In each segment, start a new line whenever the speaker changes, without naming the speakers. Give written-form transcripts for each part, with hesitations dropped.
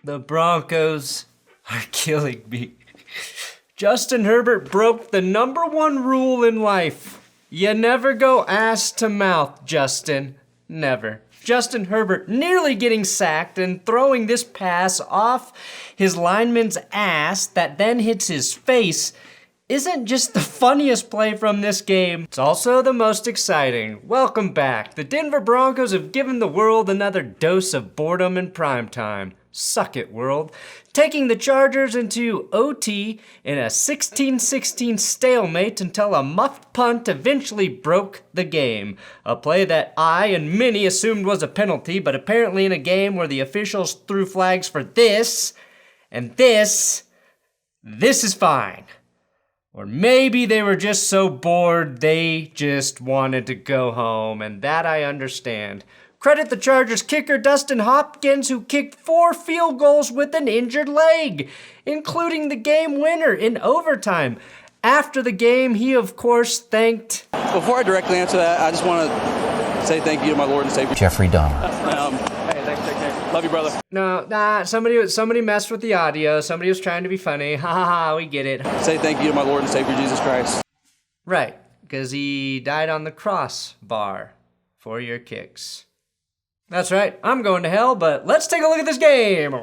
The Broncos are killing me. Justin Herbert broke the #1 rule in life. You never go ass to mouth, Justin. Never. Justin Herbert nearly getting sacked and throwing this pass off his lineman's ass that then hits his face isn't just the funniest play from this game, it's also the most exciting. Welcome back. The Denver Broncos have given the world another dose of boredom in primetime. Suck it, world. Taking the Chargers into OT in a 16-16 stalemate until a muffed punt eventually broke the game. A play that I and many assumed was a penalty, but apparently in a game where the officials threw flags for this and this is fine. Or maybe they were just so bored they just wanted to go home, and that I understand. Credit the Chargers kicker Dustin Hopkins, who kicked 4 field goals with an injured leg, including the game winner in overtime. After the game, he of course thanked...
Before I directly answer that, I just want to say thank you to my Lord and Savior,
Jeffrey Dahmer.
Hey, thanks, take care. Love you, brother.
No, somebody messed with the audio. Somebody was trying to be funny. Ha ha ha, we get it.
Say thank you to my Lord and Savior, Jesus Christ.
Right, because he died on the crossbar for your kicks. That's right, I'm going to hell, but let's take a look at this game.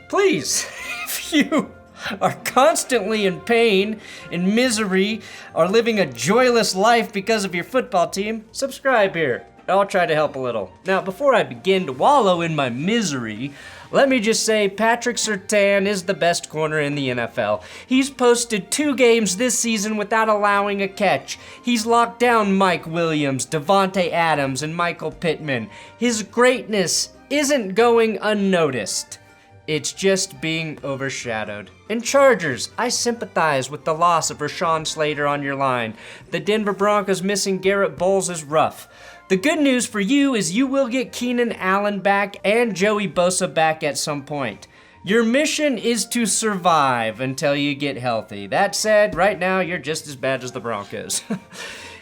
Please, if you are constantly in pain, in misery, or living a joyless life because of your football team, subscribe here. I'll try to help a little. Now, before I begin to wallow in my misery, let me just say Patrick Surtain is the best corner in the NFL. He's posted 2 games this season without allowing a catch. He's locked down Mike Williams, Devontae Adams, and Michael Pittman. His greatness isn't going unnoticed. It's just being overshadowed. And Chargers, I sympathize with the loss of Rashawn Slater on your line. The Denver Broncos missing Garrett Bowles is rough. The good news for you is you will get Keenan Allen back and Joey Bosa back at some point. Your mission is to survive until you get healthy. That said, right now you're just as bad as the Broncos.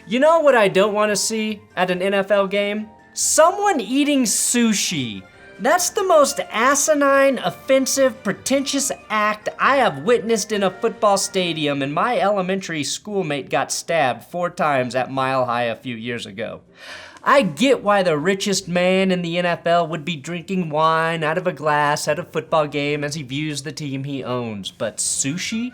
You know what I don't want to see at an NFL game? Someone eating sushi. That's the most asinine, offensive, pretentious act I have witnessed in a football stadium, and my elementary schoolmate got stabbed 4 times at Mile High a few years ago. I get why the richest man in the NFL would be drinking wine out of a glass at a football game as he views the team he owns, but sushi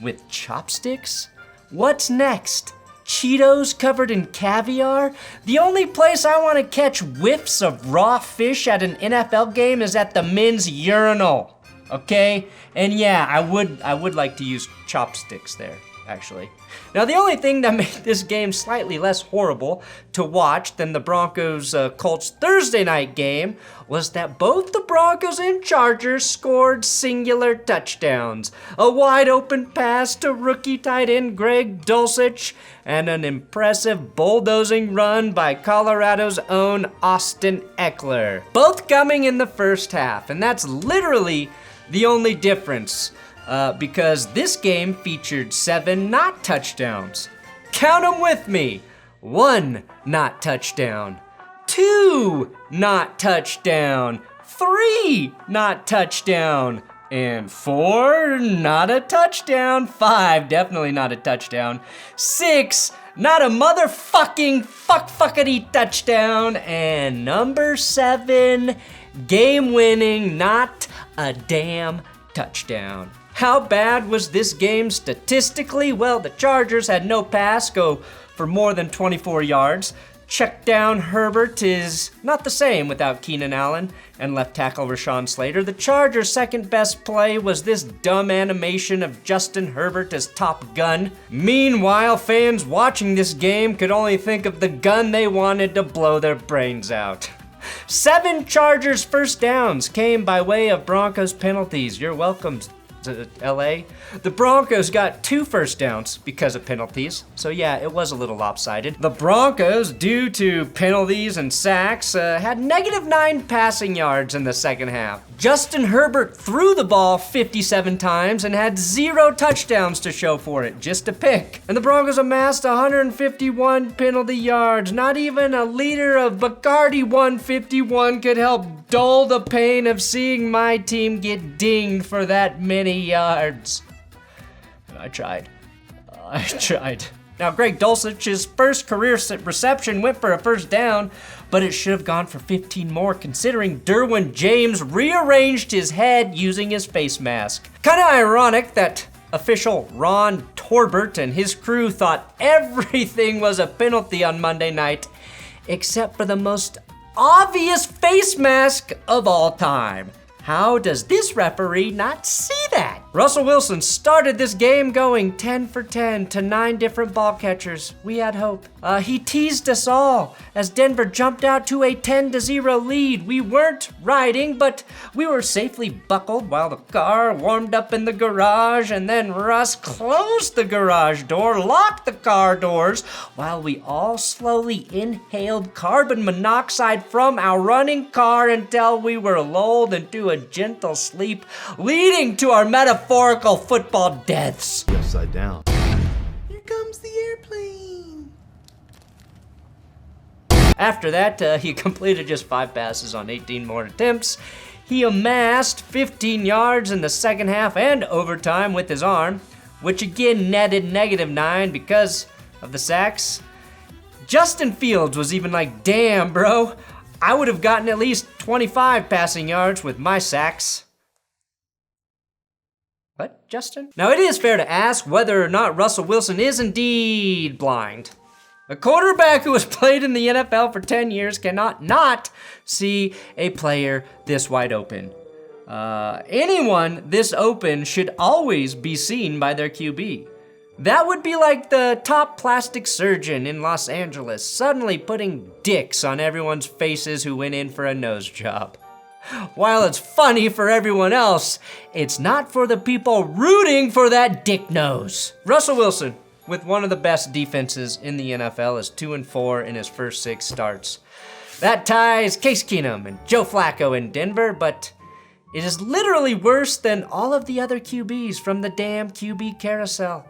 with chopsticks? What's next? Cheetos covered in caviar? The only place I want to catch whiffs of raw fish at an NFL game is at the men's urinal, okay? And yeah, I would like to use chopsticks there, actually. Now, the only thing that made this game slightly less horrible to watch than the Broncos-Colts Thursday night game was that both the Broncos and Chargers scored singular touchdowns. A wide-open pass to rookie tight end Greg Dulcich and an impressive bulldozing run by Colorado's own Austin Ekeler. Both coming in the first half, and that's literally the only difference. Because this game featured 7 not touchdowns. Count them with me. 1 not touchdown. 2 not touchdown. 3 not touchdown. And 4 not a touchdown. 5 definitely not a touchdown. 6 not a motherfucking fuckity touchdown. And number 7 game-winning not a damn touchdown. How bad was this game statistically? Well, the Chargers had no pass go for more than 24 yards. Check down Herbert is not the same without Keenan Allen and left tackle Rashawn Slater. The Chargers' second best play was this dumb animation of Justin Herbert as Top Gun. Meanwhile, fans watching this game could only think of the gun they wanted to blow their brains out. 7 Chargers first downs came by way of Broncos penalties. You're welcome, LA. The Broncos got 2 first downs because of penalties. So yeah, it was a little lopsided. The Broncos, due to penalties and sacks, had -9 passing yards in the second half. Justin Herbert threw the ball 57 times and had 0 touchdowns to show for it, just a pick. And the Broncos amassed 151 penalty yards. Not even a liter of Bacardi 151 could help dull the pain of seeing my team get dinged for that many yards. I tried. Now, Greg Dulcich's first career reception went for a first down, but it should have gone for 15 more considering Derwin James rearranged his head using his face mask. Kinda ironic that official Ron Torbert and his crew thought everything was a penalty on Monday night, except for the most obvious face mask of all time. How does this referee not see that? Russell Wilson started this game going 10 for 10 to 9 different ball catchers. We had hope. He teased us all as Denver jumped out to a 10-0 lead. We weren't riding, but we were safely buckled while the car warmed up in the garage, and then Russ closed the garage door, locked the car doors, while we all slowly inhaled carbon monoxide from our running car until we were lulled into a gentle sleep, leading to our metaphorical football deaths.
Upside down.
Here comes the airplane.
After that, he completed just 5 passes on 18 more attempts. He amassed 15 yards in the second half and overtime with his arm, which again netted -9 because of the sacks. Justin Fields was even like, damn, bro, I would have gotten at least 25 passing yards with my sacks. What, Justin? Now, it is fair to ask whether or not Russell Wilson is indeed blind. A quarterback who has played in the NFL for 10 years cannot not see a player this wide open. Anyone this open should always be seen by their QB. That would be like the top plastic surgeon in Los Angeles suddenly putting dicks on everyone's faces who went in for a nose job. While it's funny for everyone else, it's not for the people rooting for that dick nose. Russell Wilson, with one of the best defenses in the NFL, is 2-4 in his first 6 starts. That ties Case Keenum and Joe Flacco in Denver, but it is literally worse than all of the other QBs from the damn QB carousel.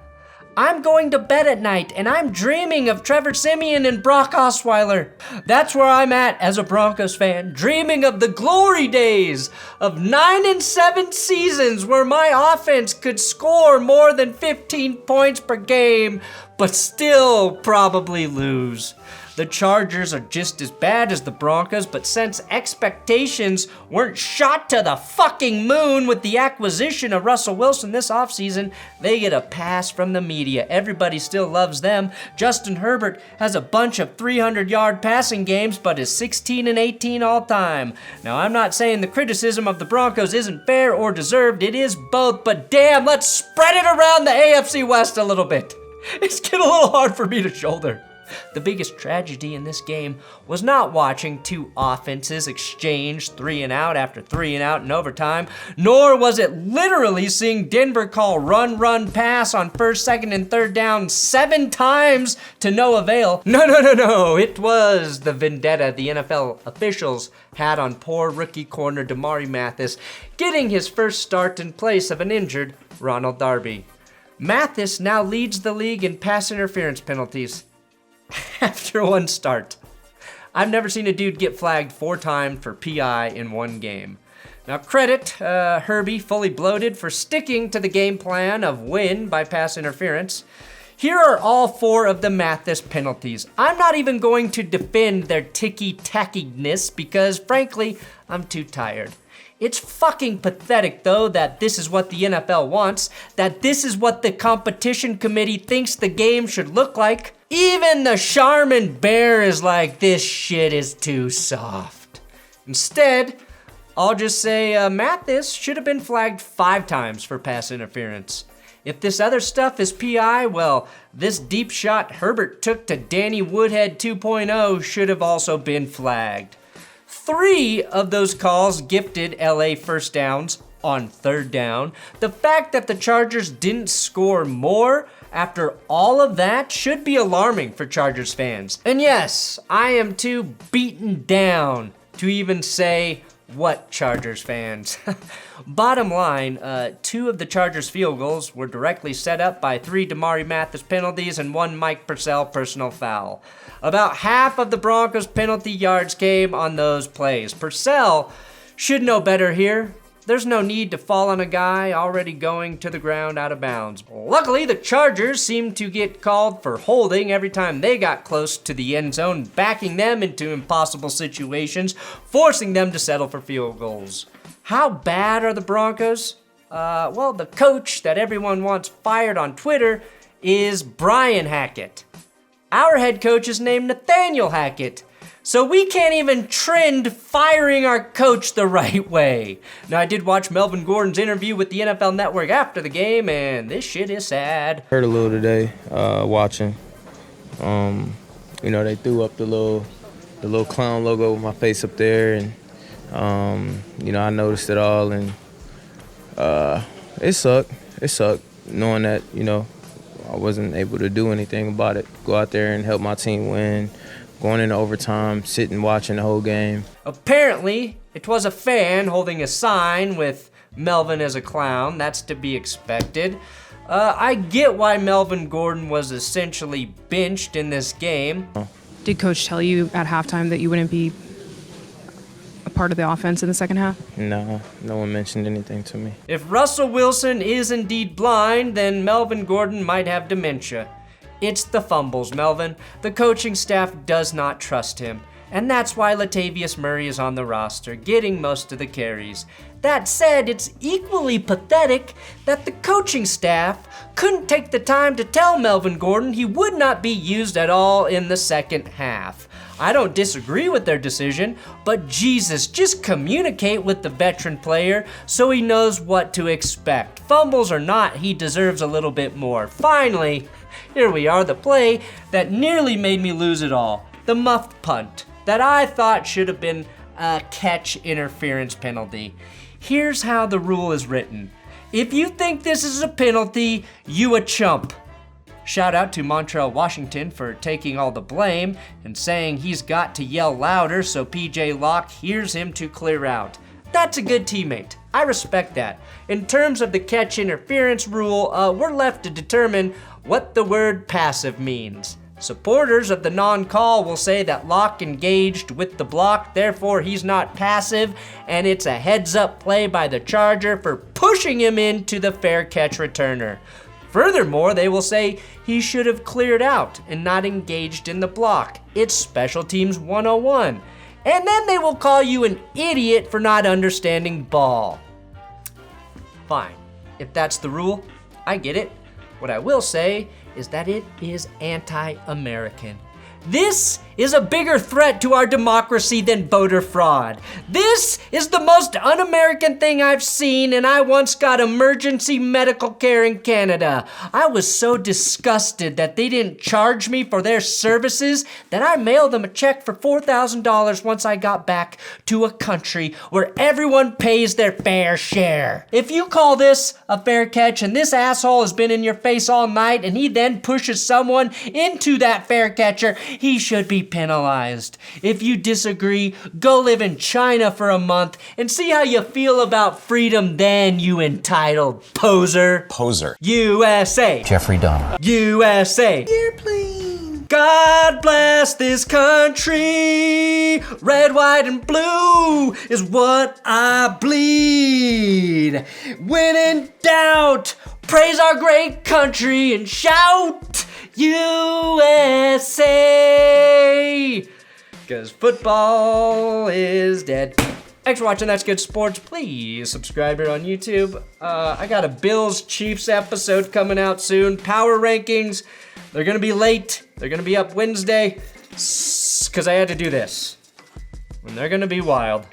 I'm going to bed at night and I'm dreaming of Trevor Siemian and Brock Osweiler. That's where I'm at as a Broncos fan, dreaming of the glory days of 9-7 seasons where my offense could score more than 15 points per game, but still probably lose. The Chargers are just as bad as the Broncos, but since expectations weren't shot to the fucking moon with the acquisition of Russell Wilson this offseason, they get a pass from the media. Everybody still loves them. Justin Herbert has a bunch of 300-yard passing games, but is 16-18 all time. Now, I'm not saying the criticism of the Broncos isn't fair or deserved. It is both, but damn, let's spread it around the AFC West a little bit. It's getting a little hard for me to shoulder. The biggest tragedy in this game was not watching 2 offenses exchange 3 and out after 3 and out in overtime, nor was it literally seeing Denver call run, pass on first, second, and third down 7 times to no avail. No. It was the vendetta the NFL officials had on poor rookie corner Damari Mathis getting his first start in place of an injured Ronald Darby. Mathis now leads the league in pass interference penalties. After 1 start. I've never seen a dude get flagged 4 times for PI in 1 game. Now credit Herbie, fully bloated, for sticking to the game plan of win by pass interference. Here are all 4 of the Mathis penalties. I'm not even going to defend their ticky-tackiness because, frankly, I'm too tired. It's fucking pathetic, though, that this is what the NFL wants, that this is what the competition committee thinks the game should look like. Even the Charmin Bear is like, this shit is too soft. Instead, I'll just say Mathis should have been flagged 5 times for pass interference. If this other stuff is PI, well, this deep shot Herbert took to Danny Woodhead 2.0 should have also been flagged. 3 of those calls gifted LA first downs, on third down. The fact that the Chargers didn't score more after all of that should be alarming for Chargers fans. And yes, I am too beaten down to even say what Chargers fans. Bottom line, 2 of the Chargers field goals were directly set up by 3 Damari Mathis penalties and 1 Mike Purcell personal foul. About half of the Broncos penalty yards came on those plays. Purcell should know better here. There's no need to fall on a guy already going to the ground out of bounds. Luckily, the Chargers seemed to get called for holding every time they got close to the end zone, backing them into impossible situations, forcing them to settle for field goals. How bad are the Broncos? Well, the coach that everyone wants fired on Twitter is Brian Hackett. Our head coach is named Nathaniel Hackett. So we can't even trend firing our coach the right way. Now, I did watch Melvin Gordon's interview with the NFL Network after the game, and this shit is sad.
Heard a little today, watching. They threw up the little clown logo with my face up there, and I noticed it all, and it sucked. It sucked knowing that I wasn't able to do anything about it. Go out there and help my team win. Going into overtime, sitting, watching the whole game.
Apparently, it was a fan holding a sign with Melvin as a clown. That's to be expected. I get why Melvin Gordon was essentially benched in this game.
Did Coach tell you at halftime that you wouldn't be a part of the offense in the second half?
No one mentioned anything to me.
If Russell Wilson is indeed blind, then Melvin Gordon might have dementia. It's the fumbles, Melvin. The coaching staff does not trust him, and that's why Latavius Murray is on the roster, getting most of the carries. That said, it's equally pathetic that the coaching staff couldn't take the time to tell Melvin Gordon he would not be used at all in the second half. I don't disagree with their decision, but Jesus, just communicate with the veteran player so he knows what to expect. Fumbles or not, he deserves a little bit more. Finally, here we are, the play that nearly made me lose it all. The muffed punt that I thought should have been a catch interference penalty. Here's how the rule is written. If you think this is a penalty, you a chump. Shout out to Montreal Washington for taking all the blame and saying he's got to yell louder so PJ Locke hears him to clear out. That's a good teammate. I respect that. In terms of the catch interference rule, we're left to determine what the word passive means. Supporters of the non-call will say that Locke engaged with the block, therefore he's not passive, and it's a heads-up play by the Charger for pushing him into the fair catch returner. Furthermore, they will say he should have cleared out and not engaged in the block. It's Special Teams 101. And then they will call you an idiot for not understanding ball. Fine. If that's the rule, I get it. What I will say is that it is anti-American. This is a bigger threat to our democracy than voter fraud. This is the most un-American thing I've seen, and I once got emergency medical care in Canada. I was so disgusted that they didn't charge me for their services that I mailed them a check for $4,000 once I got back to a country where everyone pays their fair share. If you call this a fair catch and this asshole has been in your face all night and he then pushes someone into that fair catcher, he should be penalized. If you disagree, go live in China for a month and see how you feel about freedom then, you entitled poser.
Poser.
USA.
Jeffrey Dahmer.
USA.
Airplane.
God bless this country. Red, white, and blue is what I bleed. When in doubt, praise our great country and shout USA! Because football is dead. Thanks for watching That's Good Sports. Please subscribe here on YouTube. I got a Bills-Chiefs episode coming out soon. Power rankings. They're going to be late. They're going to be up Wednesday. Because I had to do this. And they're going to be wild.